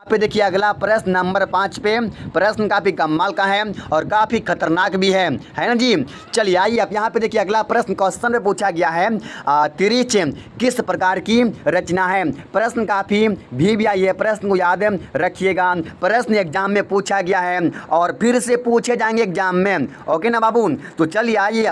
पे देखिए अगला प्रश्न नंबर 5 पे। प्रश्न काफ़ी कमाल का है और काफ़ी खतरनाक भी है ना जी। चलिए आइए आप यहाँ पे देखिए अगला प्रश्न क्वेश्चन में पूछा गया है त्रिच किस प्रकार की रचना है। प्रश्न काफ़ी भी आई है, प्रश्न को याद रखिएगा। प्रश्न एग्जाम में पूछा गया है और फिर से पूछे जाएंगे एग्जाम में, ओके ना बाबू। तो चलिए आइए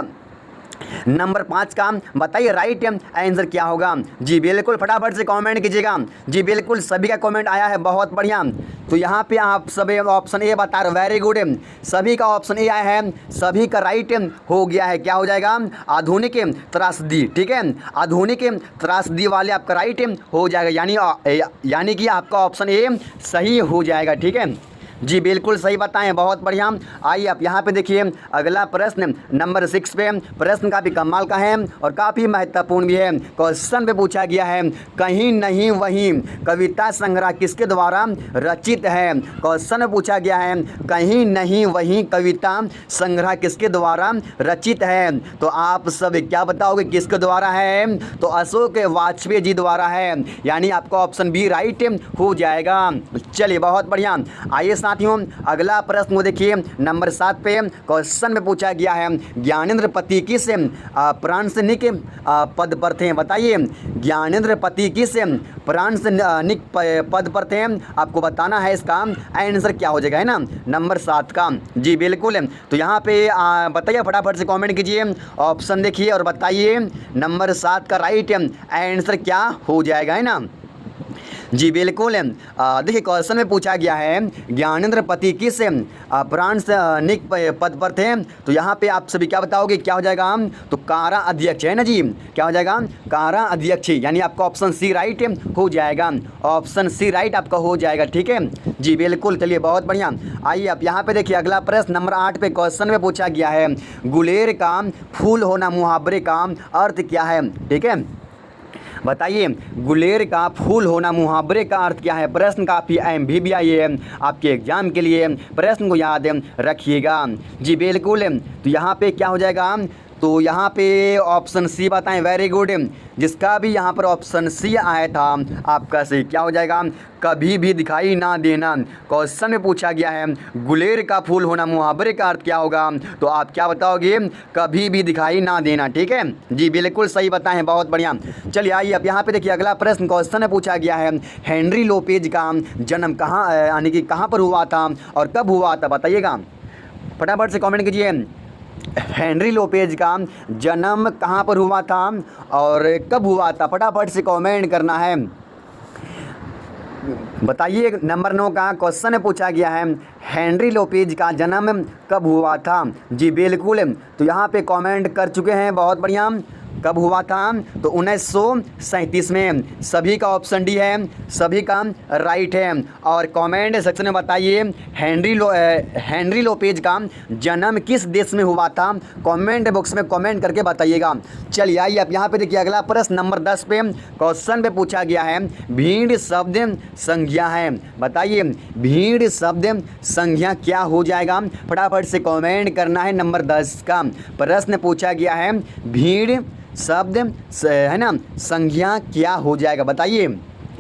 नंबर 5 का बताइए राइट आंसर क्या होगा। जी बिल्कुल फटाफट से कमेंट कीजिएगा। जी बिल्कुल सभी का कमेंट आया है, बहुत बढ़िया। तो यहाँ पे आप सभी ऑप्शन ए बता रहे, वेरी गुड। सभी का ऑप्शन ए आया है, सभी का राइट हो गया है। क्या हो जाएगा? आधुनिक त्रासदी, ठीक है। आधुनिक त्रासदी वाले आपका राइट हो जाएगा, यानी कि आपका ऑप्शन ए सही हो जाएगा, ठीक है। जी बिल्कुल सही बताएं, बहुत बढ़िया। आइए आप यहाँ पे देखिए अगला प्रश्न नंबर 6 पे। प्रश्न काफ़ी कमाल का है और काफ़ी महत्वपूर्ण भी है। क्वेश्चन पे पूछा गया है कहीं नहीं वहीं कविता संग्रह किसके द्वारा रचित है। क्वेश्चन में पूछा गया है कहीं नहीं वहीं कविता संग्रह किसके द्वारा रचित है। तो आप सब क्या बताओगे किसके द्वारा है? तो अशोक वाजपेयी जी द्वारा है, यानी आपका ऑप्शन बी राइट हो जाएगा। चलिए बहुत बढ़िया। आइए साथियों अगला प्रश्न को देखिए नंबर 7 पे। क्वेश्चन में पूछा गया है ज्ञानेंद्र पति किस प्रासनिक पद पर थे। बताइए ज्ञानेंद्र पति किस प्रासनिक पद पर थे, आपको बताना है। इसका आंसर क्या हो जाएगा, है ना, नंबर 7 का। जी बिल्कुल। तो यहाँ पे बताइए फटाफट से कमेंट कीजिए, ऑप्शन देखिए और बताइए नंबर 7 का राइट आंसर क्या हो जाएगा, है ना। जी बिल्कुल। देखिए क्वेश्चन में पूछा गया है ज्ञानेंद्र पति किस प्रासनिक पद पर थे। तो यहाँ पे आप सभी क्या बताओगे, क्या हो जाएगा? तो कारा अध्यक्ष, है ना जी। क्या हो जाएगा? कारा अध्यक्ष, यानी आपका ऑप्शन सी राइट हो जाएगा। ऑप्शन सी राइट आपका हो जाएगा, ठीक है। जी बिल्कुल। चलिए बहुत बढ़िया। आइए आप यहाँ पे देखिए अगला प्रश्न नंबर 8 पे। क्वेश्चन में पूछा गया है गुलेर का फूल होना मुहावरे का अर्थ क्या है, ठीक है। बताइए गुलेर का फूल होना मुहावरे का अर्थ क्या है। प्रश्न काफ़ी अहम भी आई है आपके एग्जाम के लिए, प्रश्न को याद रखिएगा। जी बिल्कुल। तो यहाँ पे क्या हो जाएगा? तो यहाँ पे ऑप्शन सी बताएं, वेरी गुड। जिसका भी यहाँ पर ऑप्शन सी आया था आपका सही। क्या हो जाएगा? कभी भी दिखाई ना देना। क्वेश्चन में पूछा गया है गुलेर का फूल होना मुहावरे का अर्थ क्या होगा। तो आप क्या बताओगे? कभी भी दिखाई ना देना, ठीक है। जी बिल्कुल सही बताएं, बहुत बढ़िया। चलिए आइए अब यहाँ पे देखिए अगला प्रश्न। क्वेश्चन में पूछा गया है हेनरी लोपेज का जन्म कहाँ, यानी कि कहाँ पर हुआ था और कब हुआ था, बताइएगा फटाफट से कमेंट कीजिए। हेनरी लोपेज का जन्म कहाँ पर हुआ था और कब हुआ था, फटाफट से कमेंट करना है। बताइए नंबर 9 का क्वेश्चन पूछा गया है हेनरी लोपेज का जन्म कब हुआ था। जी बिल्कुल। तो यहाँ पे कमेंट कर चुके हैं, बहुत बढ़िया। कब हुआ था? तो 1937 में। सभी का ऑप्शन डी है, सभी का राइट है। और कमेंट सेक्शन में बताइए हेनरी लोपेज का जन्म किस देश में हुआ था, कमेंट बॉक्स में कमेंट करके बताइएगा। चलिए आइए आप यहाँ पे देखिए अगला प्रश्न नंबर 10 पे। क्वेश्चन पे पूछा गया है भीड़ शब्द संज्ञा है। बताइए भीड़ शब्द संज्ञा क्या हो जाएगा, फटाफट से कमेंट करना है। नंबर 10 का प्रश्न पूछा गया है भीड़ शब्द है ना संज्ञा क्या हो जाएगा, बताइए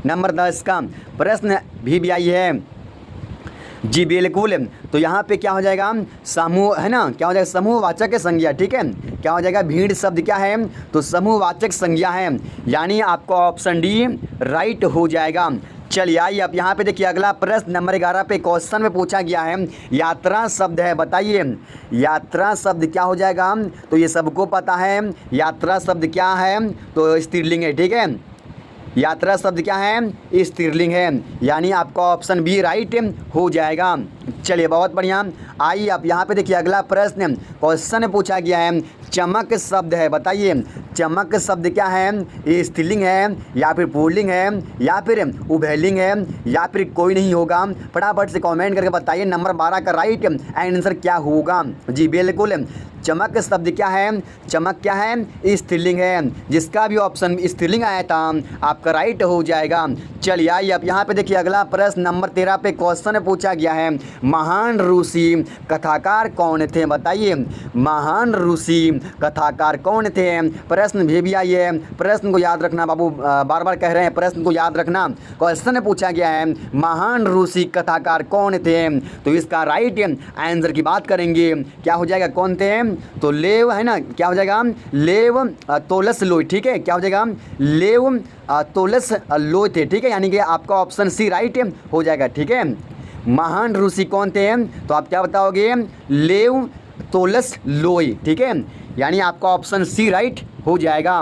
नंबर 10 का प्रश्न भी आई है। जी बिल्कुल। तो यहाँ पे क्या हो जाएगा? समूह, है ना, क्या हो जाएगा? समूहवाचक संज्ञा, ठीक है। क्या हो जाएगा? भीड़ शब्द क्या है? तो समूहवाचक संज्ञा है, यानी आपका ऑप्शन डी राइट हो जाएगा। चलिए आइए आप यहाँ पे देखिए अगला प्रश्न नंबर 11 पे। क्वेश्चन में पूछा गया है यात्रा शब्द है। बताइए यात्रा शब्द क्या हो जाएगा? तो ये सबको पता है यात्रा शब्द क्या है, तो स्त्रीलिंग है, ठीक है। यात्रा शब्द क्या है? स्त्रीलिंग है, यानी आपका ऑप्शन बी राइट हो जाएगा। चलिए बहुत बढ़िया। आइए आप यहाँ पे देखिए अगला प्रश्न। क्वेश्चन में पूछा गया है चमक शब्द है। बताइए चमक शब्द क्या है? ये स्त्रीलिंग है या फिर पुल्लिंग है या फिर उभयलिंग है या फिर कोई नहीं होगा, फटाफट से कमेंट करके बताइए। नंबर 12 का राइट आंसर क्या होगा। जी बिल्कुल। चमक शब्द क्या है? चमक क्या है? स्त्रीलिंग है, जिसका भी ऑप्शन स्त्रीलिंग आया था आपका राइट हो जाएगा। चलिए आइए आप यहाँ पे देखिए अगला प्रश्न नंबर 13 पे। क्वेश्चन पूछा गया है महान रूसी कथाकार कौन थे। बताइए महान रूसी कथाकार कौन थे। प्रश्न प्रश्न भी आई है, प्रश्न को याद रखना बाबू, बार बार कह रहे हैं प्रश्न को याद रखना। क्वेश्चन में पूछा गया है महान रूसी कथाकार कौन थे, तो इसका राइट आंसर की बात करेंगे, क्या हो जाएगा, कौन थे, तो लेव है ना, क्या हो जाएगा, लेव तोलस्टॉय, ठीक है, क्या हो जाएगा, लेव तोलस्टॉय थे, ठीक है, यानी कि आपका ऑप्शन सी राइट हो जाएगा, ठीक है। महान रूसी कौन थे, तो आप क्या बताओगे, लेव तोलस्टॉय, ठीक है, यानी आपका ऑप्शन सी राइट हो जाएगा।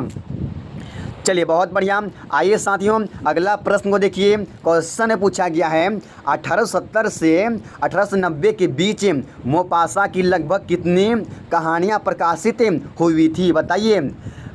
चलिए बहुत बढ़िया। आइए साथियों अगला प्रश्न को देखिए। क्वेश्चन में पूछा गया है 1870 से 1890 के बीच मोपासा की लगभग कितनी कहानियाँ प्रकाशित हुई थी, बताइए।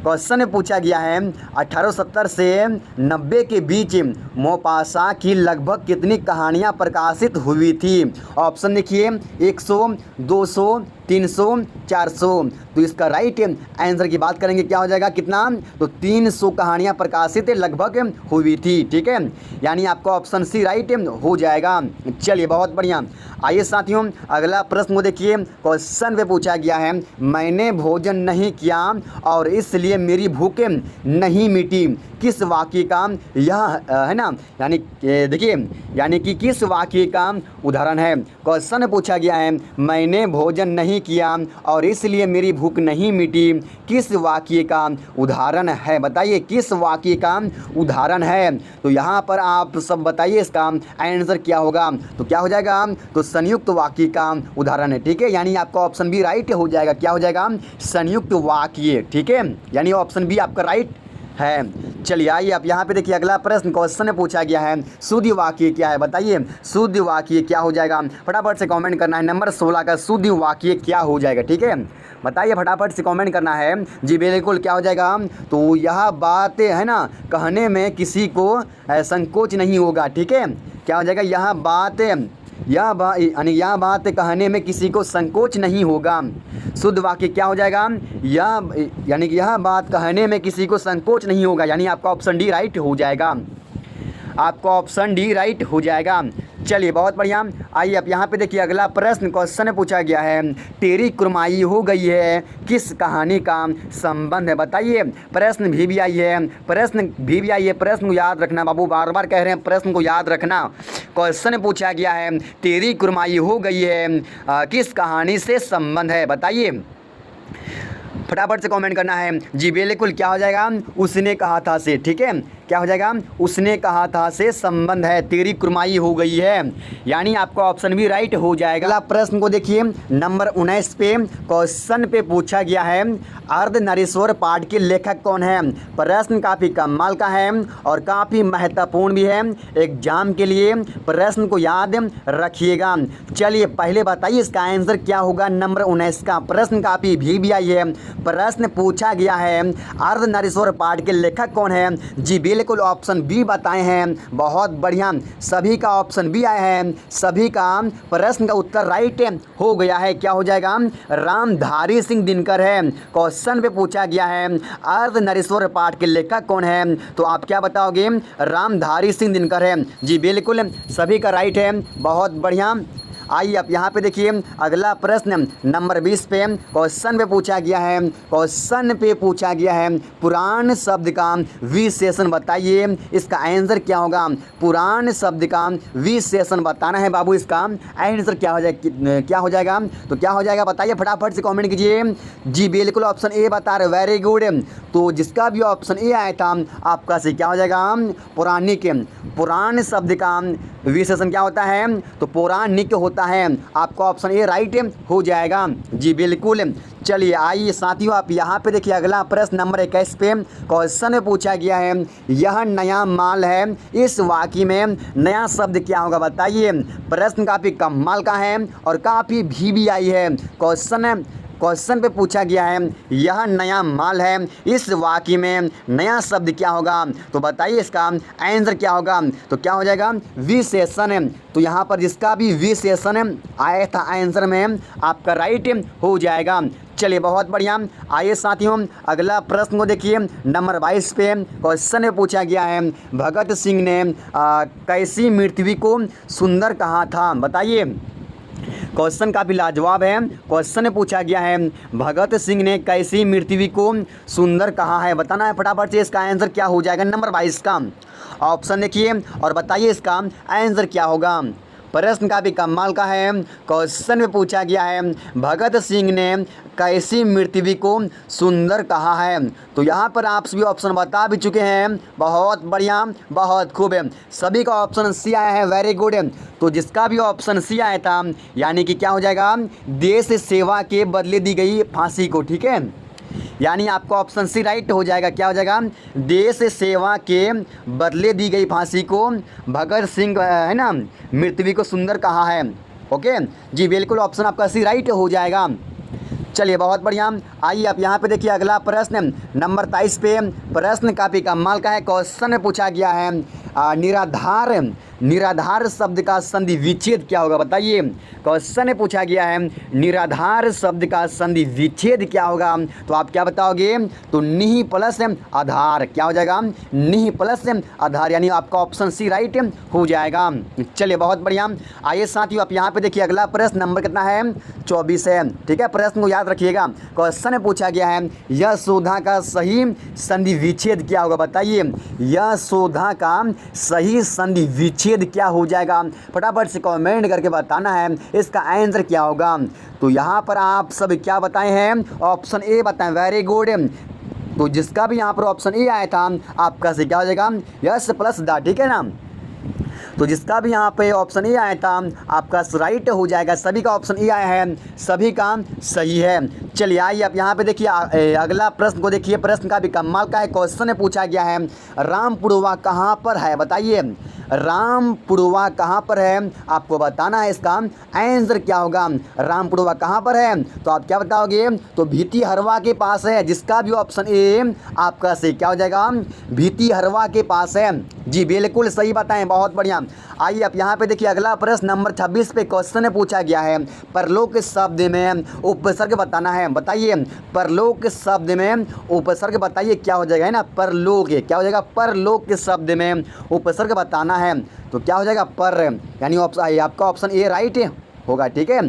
क्वेश्चन में पूछा गया है 1870 से 90 के बीच मोपासा की लगभग कितनी कहानियाँ प्रकाशित हुई थी। ऑप्शन देखिए 100, 200, 300, 400। तो इसका राइट आंसर की बात करेंगे, क्या हो जाएगा, कितना, तो 300 कहानियाँ प्रकाशित लगभग हुई थी, ठीक है, यानी आपका ऑप्शन सी राइट हो जाएगा। चलिए बहुत बढ़िया। आइए साथियों अगला प्रश्न को देखिए। क्वेश्चन पे पूछा गया है मैंने भोजन नहीं किया और इसलिए मेरी भूख नहीं मिटी, किस वाक्य का यह है ना, यानी देखिए, यानी कि किस वाक्य का उदाहरण है। क्वेश्चन में पूछा गया है मैंने भोजन नहीं किया और इसलिए मेरी भूख नहीं मिटी, किस वाक्य का उदाहरण है, बताइए किस वाक्य का उदाहरण है। तो यहाँ पर आप सब बताइए इसका आंसर क्या होगा, तो क्या हो जाएगा, तो संयुक्त वाक्य का उदाहरण है, ठीक है, यानी आपका ऑप्शन बी राइट हो जाएगा, क्या हो जाएगा, संयुक्त वाक्य, ठीक है, यानी ऑप्शन बी आपका राइट है। चलिए आइए आप यहाँ पे देखिए अगला प्रश्न। क्वेश्चन में पूछा गया है शुद्ध वाक्य क्या है, बताइए शुद्ध वाक्य क्या हो जाएगा। फटाफट से कमेंट करना है, नंबर 16 का शुद्ध वाक्य क्या हो जाएगा, ठीक है, बताइए फटाफट से कमेंट करना है जी। बिल्कुल क्या हो जाएगा, तो यह बात है ना कहने में किसी को संकोच नहीं होगा, ठीक है, क्या हो जाएगा, यह बात कहने में किसी को संकोच नहीं होगा। शुद्ध वाक्य क्या हो जाएगा, यानी कि यह बात कहने में किसी को संकोच नहीं होगा, यानी आपका ऑप्शन डी राइट हो जाएगा, आपका ऑप्शन डी राइट हो जाएगा। चलिए बहुत बढ़िया। आइए आप यहाँ पे देखिए अगला प्रश्न। क्वेश्चन में पूछा गया है तेरी कुरमाई हो गई है किस कहानी का संबंध है, बताइए। प्रश्न भी आई है, प्रश्न को याद रखना बाबू, बार बार कह रहे हैं प्रश्न को याद रखना। क्वेश्चन में पूछा गया है तेरी कुरमाई हो गई है किस कहानी से संबंध है, बताइए फटाफट से कमेंट करना है जी। बिल्कुल क्या हो जाएगा, उसने कहा था से, ठीक है, क्या हो जाएगा, उसने कहा था से संबंध है, तेरी कुरमाई हो गई है, यानी आपका ऑप्शन भी राइट हो जाएगा। अगला प्रश्न को देखिए नंबर 19 पे। क्वेश्चन पे पूछा गया है अर्धनारीश्वर पाठ के लेखक कौन है। प्रश्न काफ़ी कमाल का है और काफ़ी महत्वपूर्ण भी है एग्जाम के लिए, प्रश्न को याद रखिएगा। चलिए पहले बताइए इसका आंसर क्या होगा। नंबर 19 का प्रश्न काफ़ी भी आई है, प्रश्न पूछा गया है अर्धनारीश्वर पाठ के लेखक कौन है। जी बिल्कुल ऑप्शन बी बताए हैं, बहुत बढ़िया, सभी का ऑप्शन बी आया है, सभी का प्रश्न का उत्तर राइट हो गया है, क्या हो जाएगा, रामधारी सिंह दिनकर है। क्वेश्चन पे पूछा गया है अर्धनारीश्वर पाठ के लेखक कौन है, तो आप क्या बताओगे, रामधारी सिंह दिनकर है। जी बिल्कुल सभी का राइट है, बहुत बढ़िया। आइए आप यहाँ पे देखिए अगला प्रश्न नंबर 20 पे। क्वेश्चन पे पूछा गया है, पुराण शब्द का विशेषण बताइए, इसका आंसर क्या होगा। पुराण शब्द का विशेषण बताना है बाबू, इसका आंसर क्या हो जाएगा, तो क्या हो जाएगा बताइए फटाफट से कमेंट कीजिए। जी बिल्कुल ऑप्शन ए बता रहे, वेरी गुड। तो जिसका भी ऑप्शन ए आया था आपका से क्या हो जाएगा, पौराणिक। पुराण शब्द का विशेषण क्या होता है, तो पौराणिक होता है, आपका ऑप्शन ए राइट हो जाएगा। जी बिल्कुल। चलिए आइए साथियों आप यहाँ पे देखिए अगला प्रश्न नंबर 21 पे। क्वेश्चन में पूछा गया है यह नया माल है, इस वाक्य में नया शब्द क्या होगा, बताइए। प्रश्न काफ़ी कमाल का है और काफ़ी भी आई है। क्वेश्चन पे पूछा गया है यह नया माल है, इस वाक्य में नया शब्द क्या होगा, तो बताइए इसका आंसर क्या होगा। तो क्या हो जाएगा, विशेषण। तो यहाँ पर जिसका भी विशेषण आया था आंसर में आपका राइट हो जाएगा। चलिए बहुत बढ़िया। आइए साथियों अगला प्रश्न को देखिए नंबर 22 पे। क्वेश्चन में पूछा गया है भगत सिंह ने कैसी मृत्यु को सुंदर कहा था, बताइए। क्वेश्चन काफ़ी लाजवाब है। क्वेश्चन में पूछा गया है भगत सिंह ने कैसी मृत्यु को सुंदर कहा है, बताना है फटाफट से। इसका आंसर क्या हो जाएगा नंबर 22 का ऑप्शन देखिए और बताइए इसका आंसर क्या होगा। प्रश्न काफ़ी कमाल का है। क्वेश्चन में पूछा गया है भगत सिंह ने कैसी मृत्यु को सुंदर कहा है, तो यहाँ पर आप सभी ऑप्शन बता भी चुके हैं। बहुत बढ़िया, बहुत खूब है। सभी का ऑप्शन सी आया है, वेरी गुड है। तो जिसका भी ऑप्शन सी आया था यानी कि क्या हो जाएगा, देश सेवा के बदले दी गई फांसी को, ठीक है। यानी आपका ऑप्शन सी राइट हो जाएगा। क्या हो जाएगा, देश सेवा के बदले दी गई फांसी को भगत सिंह है ना मृत्यु को सुंदर कहा है। ओके जी, बिल्कुल ऑप्शन आपका सी राइट हो जाएगा। चलिए बहुत बढ़िया। आइए आप यहाँ पे देखिए अगला प्रश्न नंबर 23 पे। प्रश्न काफ़ी कमाल का है। क्वेश्चन में पूछा गया है निराधार शब्द का संधि विच्छेद क्या होगा, बताइए। क्वेश्चन में पूछा गया है निराधार शब्द का संधि विच्छेद क्या होगा, तो आप क्या बताओगे, तो निहि प्लस आधार। क्या हो जाएगा, निहि प्लस आधार, यानी आपका ऑप्शन सी राइट हो जाएगा। चलिए बहुत बढ़िया। आइए साथियों आप यहाँ पे देखिए अगला प्रश्न नंबर कितना है, 24 है, ठीक है। प्रश्न को याद रखिएगा। क्वेश्चन में पूछा गया है यशोदा का सही संधि विच्छेद क्या होगा, बताइए। यशोदा का सही संधि विच्छेद क्या हो जाएगा, फटाफट से कमेंट करके बताना है इसका आंसर क्या होगा। तो यहाँ पर आप सब क्या बताए हैं, ऑप्शन ए बताएं, वेरी गुड। तो जिसका भी यहाँ पर ऑप्शन ए आया था आपका से क्या हो जाएगा, यस प्लस द, ठीक है ना। तो जिसका भी यहाँ पे ऑप्शन ए आया था आपका राइट हो जाएगा। सभी का ऑप्शन ए आया है, सभी का सही है। चलिए आइए आप यहाँ पे देखिए अगला प्रश्न को देखिए। प्रश्न का भी कमाल का है। क्वेश्चन में पूछा गया है रामपुरवा कहाँ पर है, बताइए। रामपुरवा कहाँ पर है, आपको बताना है इसका आंसर क्या होगा। रामपुरवा कहाँ पर है, तो आप क्या बताओगे, तो भीतीहरवा के पास है। जिसका भी ऑप्शन ए आपका सही क्या हो जाएगा, भीतीहरवा के पास है। जी बिल्कुल सही बताएं, बहुत बढ़िया। आइए आप यहाँ पे देखिए अगला प्रश्न नंबर 26 पे। क्वेश्चन में पूछा गया है परलोक शब्द में उपसर्ग बताना है, बताइए। परलोक शब्द में उपसर्ग बताइए क्या हो जाएगा, है ना। परलोक क्या हो जाएगा, परलोक शब्द में उपसर्ग बताना है, तो क्या हो जाएगा पर, यानी आपका ऑप्शन ए राइट होगा, ठीक है।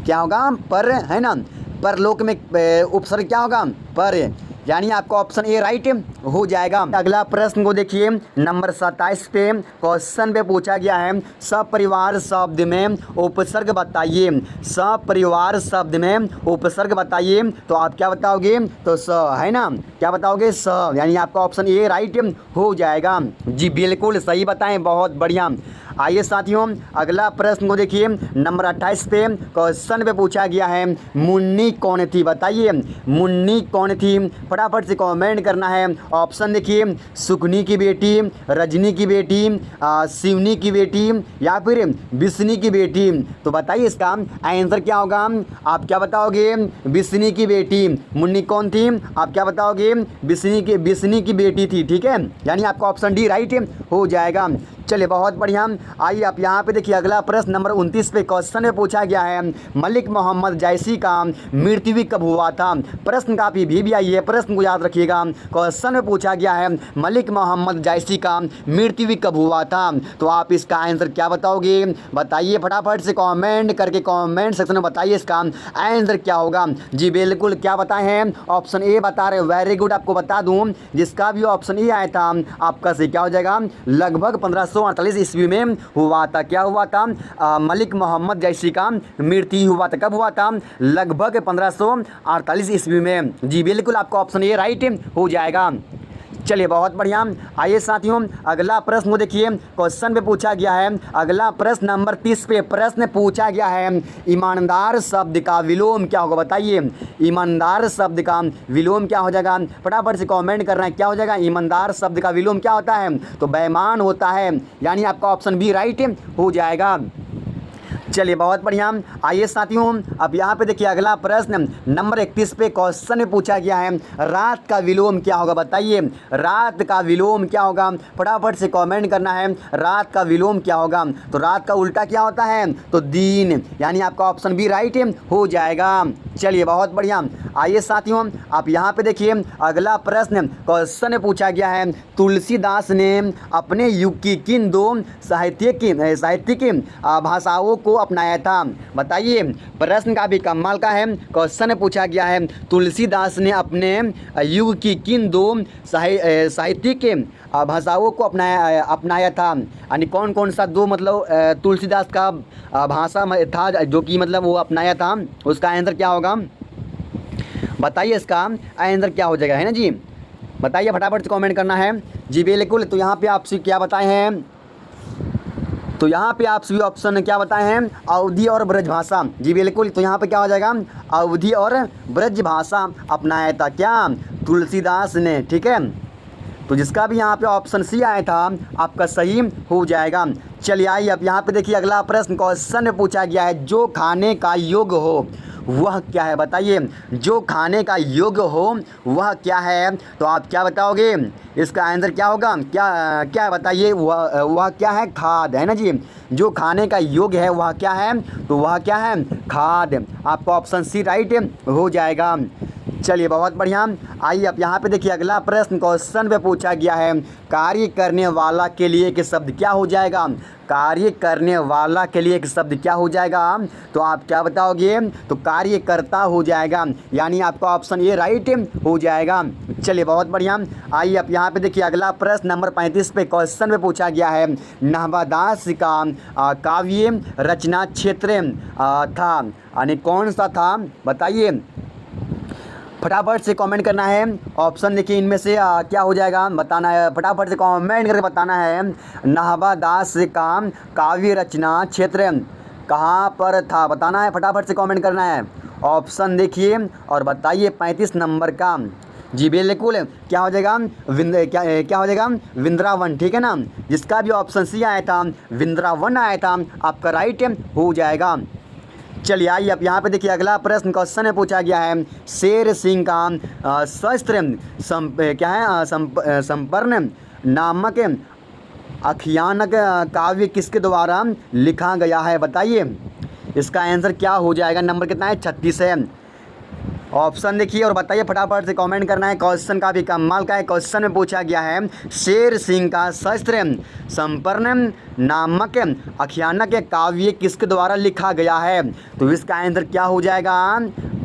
क्या होगा, पर, है ना। परलोक में उपसर्ग क्या होगा, पर, यानी आपका ऑप्शन ए राइट हो जाएगा। अगला प्रश्न को देखिए नंबर 27 पे। क्वेश्चन पे पूछा गया है सपरिवार शब्द में उपसर्ग बताइए। सपरिवार शब्द में उपसर्ग बताइए, तो आप क्या बताओगे, तो स, है ना। क्या बताओगे, स, यानी आपका ऑप्शन ए राइट हो जाएगा। जी बिल्कुल सही बताएं, बहुत बढ़िया। आइए साथियों अगला प्रश्न को देखिए नंबर 28 पे। क्वेश्चन पे पूछा गया है मुन्नी कौन थी, बताइए। मुन्नी कौन थी, फटाफट से कमेंट करना है। ऑप्शन देखिए सुकनी की बेटी, रजनी की बेटी, शिवनी की बेटी या फिर बिस्नी की बेटी, तो बताइए इसका आंसर क्या होगा। आप क्या बताओगे, बिस्नी की बेटी। मुन्नी कौन थी, आप क्या बताओगे, बिस्नी की बेटी थी, ठीक है। यानी आपका ऑप्शन डी राइट हो जाएगा। चलिए बहुत बढ़िया। आइए आप यहाँ पे देखिए अगला प्रश्न नंबर 29 पे। क्वेश्चन में पूछा गया है मलिक मोहम्मद जैसी का मृत्यु कब हुआ था। प्रश्न काफ़ी भी आई है, प्रश्न को याद रखिएगा। क्वेश्चन में पूछा गया है मलिक मोहम्मद जैसी का मृत्यु कब हुआ था, तो आप इसका आंसर क्या बताओगे, बताइए फटाफट से कमेंट करके कमेंट सेक्शन में बताइए इसका आंसर क्या होगा। जी बिल्कुल क्या बताए हैं, ऑप्शन ए बता रहे, वेरी गुड। आपको बता दूँ जिसका भी ऑप्शन ए आया था आपका से क्या हो जाएगा, लगभग 1548 ईस्वी में हुआ था। क्या हुआ था, मलिक मोहम्मद जैसी का मृत्यु हुआ था। कब हुआ था, लगभग 1548 ईस्वी में। जी बिल्कुल आपका ऑप्शन ए राइट हो जाएगा। चलिए बहुत बढ़िया। आइए साथियों अगला प्रश्न को देखिए। क्वेश्चन पे पूछा गया है अगला प्रश्न नंबर 30 पे। प्रश्न पूछा गया है ईमानदार शब्द का विलोम क्या होगा, बताइए। ईमानदार शब्द का विलोम क्या हो जाएगा, फटाफट से कमेंट करना है। क्या हो जाएगा, ईमानदार शब्द का विलोम क्या होता है, तो बेईमान होता है, यानी आपका ऑप्शन बी राइट हो जाएगा। चलिए बहुत बढ़िया। आइए साथियों अब यहाँ पे देखिए अगला प्रश्न नंबर 31 पे। क्वेश्चन में पूछा गया है रात का विलोम क्या होगा, बताइए। रात का विलोम क्या होगा, फटाफट से कमेंट करना है। रात का विलोम क्या होगा, तो रात का उल्टा क्या होता है, तो दिन, यानी आपका ऑप्शन बी राइट हो जाएगा। चलिए बहुत बढ़िया। आइए साथियों आप यहाँ पे देखिए अगला प्रश्न। क्वेश्चन में पूछा गया है तुलसीदास ने अपने युग की किन दो साहित्यिक भाषाओं को अपनाया था? बताइए, प्रश्न काफी कमाल का है। क्वेश्चन में पूछा गया है तुलसीदास ने अपने युग की किन दो साहित्यिक भाषाओं को अपनाया था? यानी कौन कौन सा दो मतलब तुलसीदास का भाषा था जो कि मतलब वो अपनाया था? उसका आंसर क्या होगा बताइए, इसका आंसर क्या हो जाएगा, है ना जी? बताइए, फटाफट से कमेंट करना है जी। बिल्कुल, तो यहाँ पे आप सभी क्या बताए हैं? तो यहाँ पे आप सभी ऑप्शन क्या बताए हैं? अवधी और ब्रज भाषा। जी बिल्कुल, तो यहाँ पे क्या हो जाएगा? अवधी और ब्रज भाषा अपनाया था क्या? तुलसीदास ने। ठीक है, तो जिसका भी यहाँ पे ऑप्शन सी आया था आपका सही हो जाएगा। चलिए आइए, अब यहाँ पे देखिए अगला प्रश्न क्वेश्चन में पूछा गया है जो खाने का योग्य हो वह क्या है? बताइए, जो खाने का योग्य हो वह क्या है? तो आप क्या बताओगे? इसका आंसर क्या होगा? क्या बताइए, वह क्या है? खाद, है ना जी? जो खाने का योग्य है वह क्या है? तो वह क्या है? खाद। आपका ऑप्शन सी राइट हो जाएगा। चलिए बहुत बढ़िया। आइए अब यहाँ पे देखिए अगला प्रश्न क्वेश्चन पे पूछा गया है कार्य करने वाला के लिए एक शब्द क्या हो जाएगा? कार्य करने वाला के लिए एक शब्द क्या हो जाएगा? तो आप क्या बताओगे? तो कार्यकर्ता हो जाएगा, यानी आपका ऑप्शन ये राइट हो जाएगा। चलिए बहुत बढ़िया। आइए अब यहाँ पे देखिए अगला प्रश्न नंबर 35 पे क्वेश्चन में पूछा गया है नाभादास का काव्य रचना क्षेत्र था, यानी कौन सा था? बताइए, फटाफट से कमेंट करना है। ऑप्शन देखिए इनमें से क्या हो जाएगा बताना है, फटाफट से कमेंट करके बताना है। नाभादास का काव्य रचना क्षेत्र कहाँ पर था? बताना है, फटाफट से कमेंट करना है। ऑप्शन देखिए और बताइए 35 नंबर का। जी बिल्कुल, क्या हो जाएगा? क्या हो जाएगा? वृंदावन। ठीक है ना, जिसका भी ऑप्शन सी आया था वृंदावन आया था, आपका राइट हो जाएगा। चलिए आइए अब यहाँ पे देखिए अगला प्रश्न क्वेश्चन में पूछा गया है शेर सिंह का शस्त्र क्या है? संपर्ण नामक आख्यानक काव्य किसके द्वारा लिखा गया है? बताइए, इसका आंसर क्या हो जाएगा? नंबर कितना है? 36 है। ऑप्शन देखिए और बताइए, फटाफट से कमेंट करना है। क्वेश्चन का भी कमाल का है। क्वेश्चन में पूछा गया है शेर सिंह का शस्त्र संपर्ण नामक आख्यानक काव्य किसके द्वारा लिखा गया है? तो इसका आंसर क्या हो जाएगा?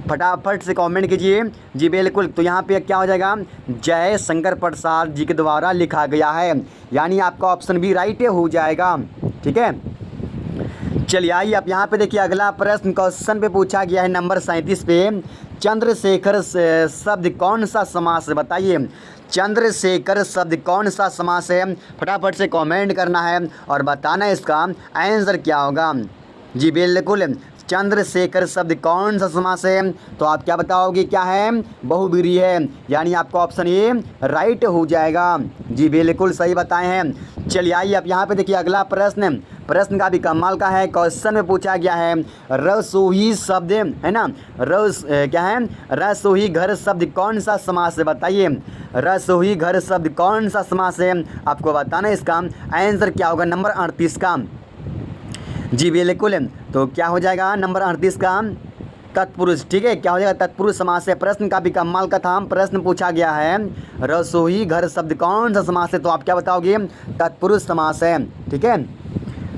फटाफट से कमेंट कीजिए। जी बिल्कुल, तो यहाँ पे क्या हो जाएगा? जय शंकर प्रसाद जी के द्वारा लिखा गया है, यानी आपका ऑप्शन भी राइट हो जाएगा। ठीक है, चलिए आइए अब यहाँ पे देखिए अगला प्रश्न क्वेश्चन पे पूछा गया है नंबर 37 पे चंद्रशेखर शब्द कौन सा समास है? बताइए, चंद्रशेखर शब्द कौन सा समास है? फटाफट से कमेंट करना है और बताना है इसका आंसर क्या होगा। जी बिल्कुल, चंद्रशेखर शब्द कौन सा समास है? तो आप क्या बताओगे? क्या है? बहुब्रीहि है, यानी आपका ऑप्शन ए राइट हो जाएगा। जी बिल्कुल सही बताए हैं। चलिए आइए अब यहाँ पे देखिए अगला प्रश्न का भी कमाल का है। क्वेश्चन में पूछा गया है रसोई शब्द है ना, क्या है? रसोई घर शब्द कौन सा समास है? बताइए, रसोई घर शब्द कौन सा समास है? आपको बताना है इसका आंसर क्या होगा नंबर 38 का। जी बिल्कुल, तो क्या हो जाएगा नंबर 38 का? तत्पुरुष। ठीक है, क्या हो जाएगा? तत्पुरुष समास है। प्रश्न का भी कमाल का था। प्रश्न पूछा गया है रसोई घर शब्द कौन सा समास है? तो आप क्या बताओगे? तत्पुरुष समास है। ठीक है,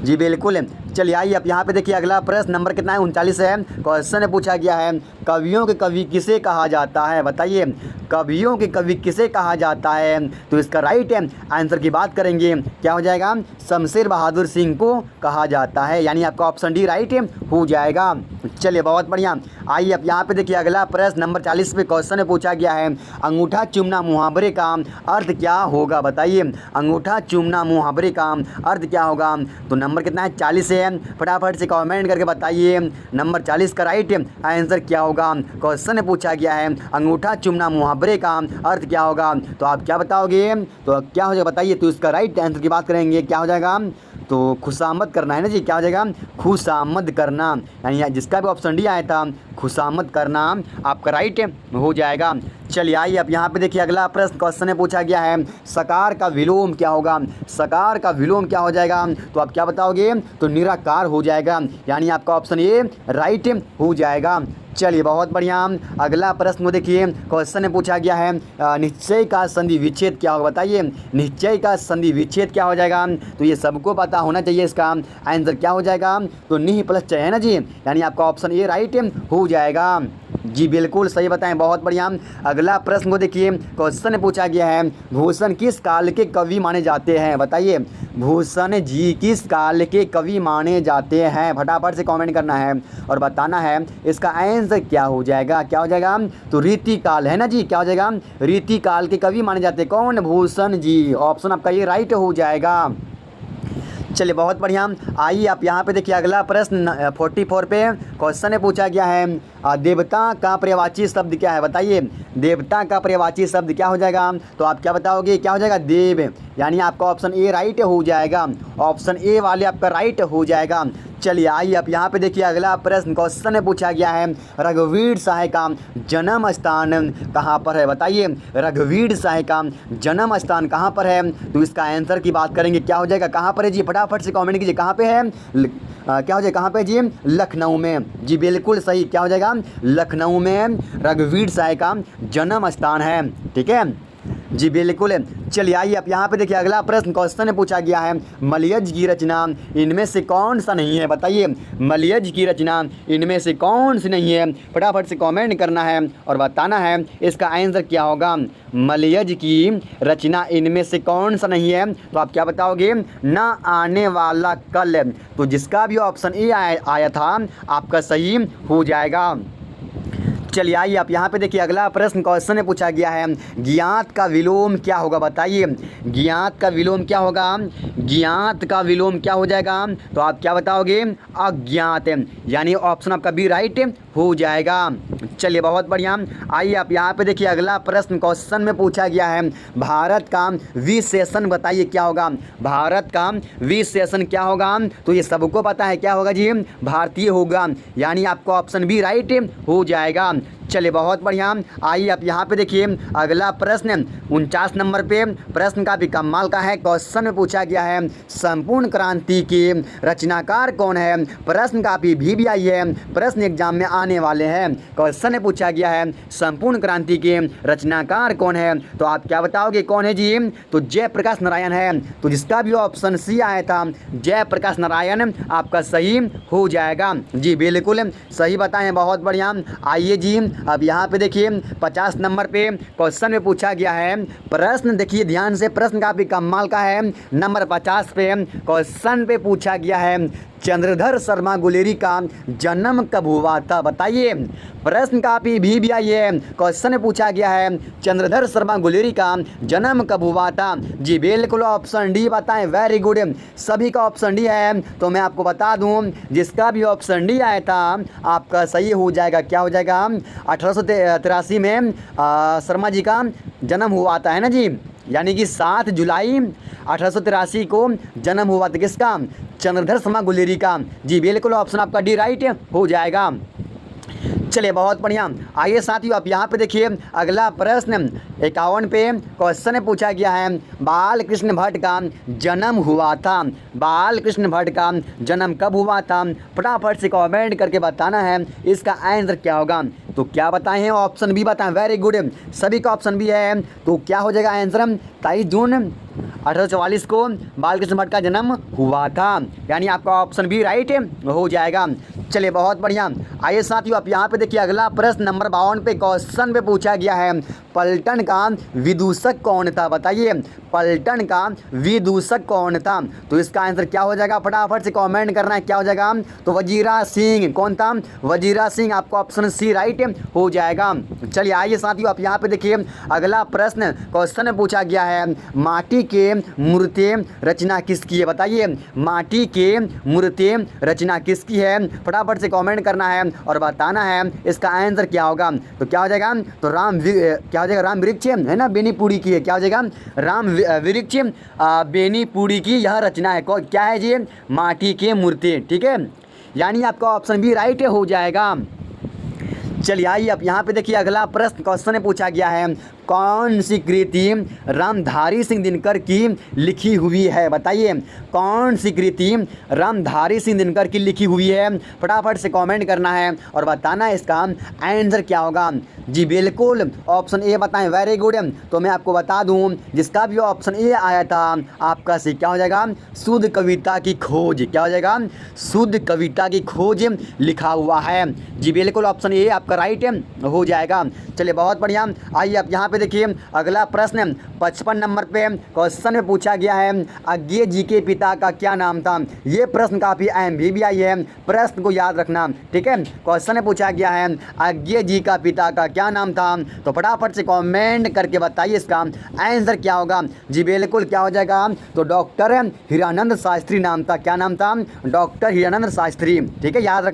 जी बिल्कुल। चलिए आइए अब यहाँ पे देखिए अगला प्रश्न नंबर कितना है? 39 है। क्वेश्चन में पूछा गया है कवियों के कवि किसे कहा जाता है? बताइए, कवियों के कवि किसे कहा जाता है? तो इसका राइट है आंसर की बात करेंगे, क्या हो जाएगा? शमशेर बहादुर सिंह को कहा जाता है, यानी आपका ऑप्शन डी राइट हो जाएगा। चलिए बहुत बढ़िया। आइए अब यहाँ पे देखिए अगला प्रश्न नंबर 40 पे क्वेश्चन में पूछा गया है अंगूठा चूमना मुहावरे का अर्थ क्या होगा? बताइए, अंगूठा चूमना मुहावरे का अर्थ क्या होगा? तो नंबर कितना है? 40 है। फटाफट से कमेंट करके बताइए नंबर 40 का राइट आंसर क्या होगा। क्वेश्चन में पूछा गया है अंगूठा चूमना मुहावरे का अर्थ क्या होगा? तो आप क्या बताओगे? तो क्या हो जाएगा बताइए। तो इसका राइट आंसर की बात करेंगे, क्या हो जाएगा? तो खुशामद करना है ना जी। क्या हो जाएगा? खुशामद करना, यानी जिसका भी ऑप्शन डी आया था खुशामद करना आपका राइट हो जाएगा। चलिए आइए अब यहाँ पे देखिए अगला प्रश्न क्वेश्चन में पूछा गया है सकार का विलोम क्या होगा। सकार का विलोम क्या हो जाएगा, तो आप क्या बताओगे, तो निराकार हो जाएगा, यानी आपका ऑप्शन ए राइट हो जाएगा। चलिए बहुत बढ़िया। अगला प्रश्न को देखिए क्वेश्चन में पूछा गया है निश्चय का संधि विच्छेद क्या होगा। बताइए निश्चय का संधि विच्छेद क्या हो जाएगा, तो ये सबको पता होना चाहिए। इसका आंसर क्या हो जाएगा, तो निह प्लस चय है ना जी, यानी आपका ऑप्शन ए राइट हो जाएगा। जी बिल्कुल सही बताएं, बहुत बढ़िया। अगला प्रश्न को देखिए क्वेश्चन में पूछा गया है भूषण किस काल के कवि माने जाते हैं। बताइए भूषण जी किस काल के कवि माने जाते हैं, फटाफट से कमेंट करना है और बताना है इसका आंसर क्या हो जाएगा। क्या हो जाएगा, तो रीति काल है ना जी, क्या हो जाएगा, रीति काल के कवि माने जाते हैं कौन, भूषण जी। ऑप्शन आपका ये राइट हो जाएगा। चलिए बहुत बढ़िया। आइए आप यहाँ पे देखिए अगला प्रश्न 44 पे क्वेश्चन में पूछा गया है देवता का पर्यायवाची शब्द क्या है। बताइए देवता का पर्यायवाची शब्द क्या हो जाएगा, तो आप क्या बताओगे, क्या हो जाएगा, देव, यानी आपका ऑप्शन ए राइट हो जाएगा। ऑप्शन ए वाले आपका राइट हो जाएगा। चलिए आइए आप यहाँ पे देखिए अगला प्रश्न क्वेश्चन में पूछा गया है रघुवीर शाह का जन्म स्थान कहाँ पर है। बताइए रघुवीर शाह का जन्म स्थान कहाँ पर है, तो इसका आंसर की बात करेंगे। क्या हो जाएगा, कहाँ पर है जी, फटाफट से कमेंट कीजिए कहाँ पे है। क्या हो जाएगा, कहाँ पे जी, लखनऊ में। जी बिल्कुल सही, क्या हो जाएगा, लखनऊ में रघुवीर शाह का जन्म स्थान है। ठीक है जी बिल्कुल। चलिए आइए आप यहाँ पे देखिए अगला प्रश्न क्वेश्चन में पूछा गया है मलयज की रचना इनमें से कौन सा नहीं है। बताइए मलयज की रचना इनमें से कौन सी नहीं है, फटाफट से कमेंट करना है और बताना है इसका आंसर क्या होगा। मलयज की रचना इनमें से कौन सा नहीं है, तो आप क्या बताओगे, ना आने वाला कल। तो जिसका भी ऑप्शन ए आया था आपका सही हो जाएगा। चलिए आइए आप यहाँ पे देखिए अगला प्रश्न क्वेश्चन में पूछा गया है ज्ञात का विलोम क्या होगा। बताइए ज्ञात का विलोम क्या होगा, ज्ञात का विलोम क्या हो जाएगा, तो आप क्या बताओगे, अज्ञात, यानी ऑप्शन आपका बी राइट हो जाएगा। चलिए बहुत बढ़िया। आइए आप यहाँ पे देखिए अगला प्रश्न क्वेश्चन में पूछा गया है भारत का विशेषण बताइए क्या होगा। भारत का विशेषण क्या होगा, तो ये सबको पता है क्या होगा जी, भारतीय होगा, यानी आपका ऑप्शन बी राइट हो जाएगा। चलिए बहुत बढ़िया। आइए आप यहाँ पे देखिए अगला प्रश्न 49 नंबर पे प्रश्न काफी कमाल का है। क्वेश्चन में पूछा गया है संपूर्ण क्रांति के रचनाकार कौन है। प्रश्न काफी भी आई है, प्रश्न एग्जाम में आने वाले हैं। क्वेश्चन में पूछा गया है संपूर्ण क्रांति के रचनाकार कौन है, तो आप क्या बताओगे कौन है जी, तो जयप्रकाश नारायण है। तो जिसका भी ऑप्शन सी आया था जयप्रकाश नारायण आपका सही हो जाएगा। जी बिल्कुल सही बताएं, बहुत बढ़िया। आइए जी अब यहाँ पे देखिए 50 नंबर पे क्वेश्चन में पूछा गया है प्रश्न, देखिए ध्यान से, प्रश्न काफी कमाल का है। नंबर 50 पे क्वेश्चन पे पूछा गया है चंद्रधर शर्मा गुलेरी का जन्म कब हुआ था। बताइए प्रश्न काफी भी आई है। क्वेश्चन में पूछा गया है चंद्रधर शर्मा गुलेरी का जन्म कब हुआ था। जी बिल्कुल ऑप्शन डी बताएं, वेरी गुड, सभी का ऑप्शन डी है। तो मैं आपको बता दूं जिसका भी ऑप्शन डी आया था आपका सही हो जाएगा। क्या हो जाएगा, 1883 में शर्मा जी का जन्म हुआ था, है ना जी, यानी कि 7 जुलाई 1883 को जन्म हुआ था किसका, चंद्रधर शर्मा गुलेरी का। जी बिल्कुल ऑप्शन आपका डी राइट हो जाएगा। चलिए बहुत बढ़िया। आइए साथियों आप यहाँ पे देखिए अगला प्रश्न 51 पे क्वेश्चन में पूछा गया है बाल कृष्ण भट्ट का जन्म हुआ था। बाल कृष्ण भट्ट का जन्म कब हुआ था, फटाफट से कमेंट करके बताना है इसका आंसर क्या होगा। तो क्या बताएं, ऑप्शन बी बताएं, वेरी गुड, सभी का ऑप्शन बी है। तो क्या हो जाएगा आंसर, 23 जून 1844 को बालकृष्ण भट्ट का जन्म हुआ था, यानी आपका ऑप्शन बी राइट हो जाएगा। चलिए बहुत बढ़िया। आइए साथियों आप यहाँ पे देखिए अगला प्रश्न नंबर 52 पे क्वेश्चन पे पूछा गया है पलटन का विदूषक कौन था। बताइए पलटन का विदूषक कौन था, तो इसका आंसर क्या हो जाएगा, फटाफट से कमेंट करना है। क्या हो जाएगा, तो वजीरा सिंह। कौन था, वजीरा सिंह, आपका ऑप्शन सी राइट हो जाएगा। चलिए आइए साथियों आप यहाँ पे देखिए अगला प्रश्न क्वेश्चन में पूछा गया है माटी के मूर्ति रचना किसकी है। बताइए माटी के मूर्ति रचना किसकी है, फटाफट से कमेंट करना है और बताना है इसका आंसर क्या होगा। तो क्या हो जाएगा, तो क्या हो जाएगा, राम वृक्ष है ना, बेनीपुरी की है। क्या हो जाएगा, राम वृक्ष बेनीपुरी की यह रचना है। क्या है जी, माटी के मूर्ति। ठीक है, यानी आपका ऑप्शन भी राइट हो जाएगा। चलिए आइए अब यहाँ पे देखिए अगला प्रश्न क्वेश्चन में पूछा गया है कौन सी कृति रामधारी सिंह दिनकर की लिखी हुई है। बताइए कौन सी कृति रामधारी सिंह दिनकर की लिखी हुई है। फटाफट से कमेंट करना है और बताना है इसका आंसर क्या होगा। जी बिल्कुल ऑप्शन ए बताएं, वेरी गुड। तो मैं आपको बता दूं जिसका भी ऑप्शन ए आया था आपका सही क्या हो जाएगा, शुद्ध कविता की खोज। क्या हो जाएगा, शुद्ध कविता की खोज लिखा हुआ है। जी बिल्कुल ऑप्शन ए आपका राइट हो जाएगा। चलिए बहुत बढ़िया। आइए आप यहाँ पे देखिए अगला प्रश्न 55 नंबर पे क्वेश्चन में पूछा गया है अज्ञेय जी के पिता का क्या नाम था। ये प्रश्न काफ़ी अहम भी आई है, प्रश्न को याद रखना, ठीक है। क्वेश्चन में पूछा गया है अज्ञेय जी का पिता का क्या नाम था। तो फटाफट से कमेंट करके बताइए इसका आंसर क्या होगा। जी बिल्कुल क्या हो जाएगा, तो डॉक्टर हीरानंद शास्त्री नाम था। क्या नाम था, डॉक्टर हीरानंद शास्त्री, ठीक है, याद रखना।